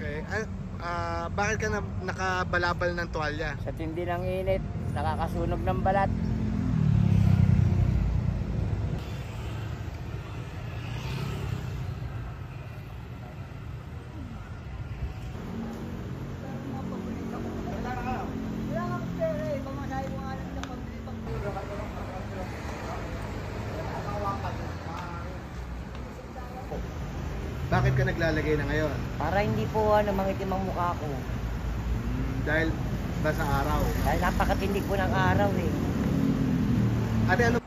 Okay. Bakit ka nakabalabal ng tuwalya? Sa tindi ng init, nakakasunog ng balat. Bakit ka naglalagay na ngayon? Para hindi po mangitim ang mukha ko. Dahil ba sa araw? Dahil napakatindi po ng araw eh. Ate, ano?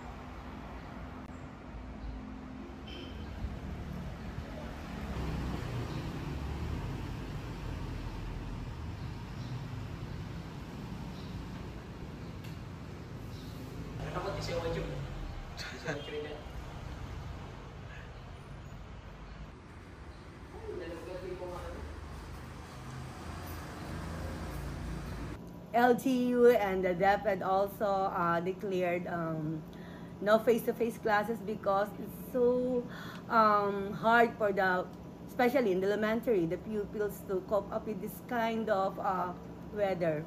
LGU and the DepEd also declared no face-to-face classes because it's so hard for especially in the elementary, the pupils to cope up with this kind of weather.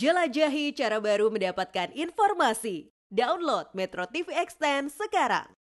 Jelajahi cara baru mendapatkan informasi. Download Metro TV Extend sekarang.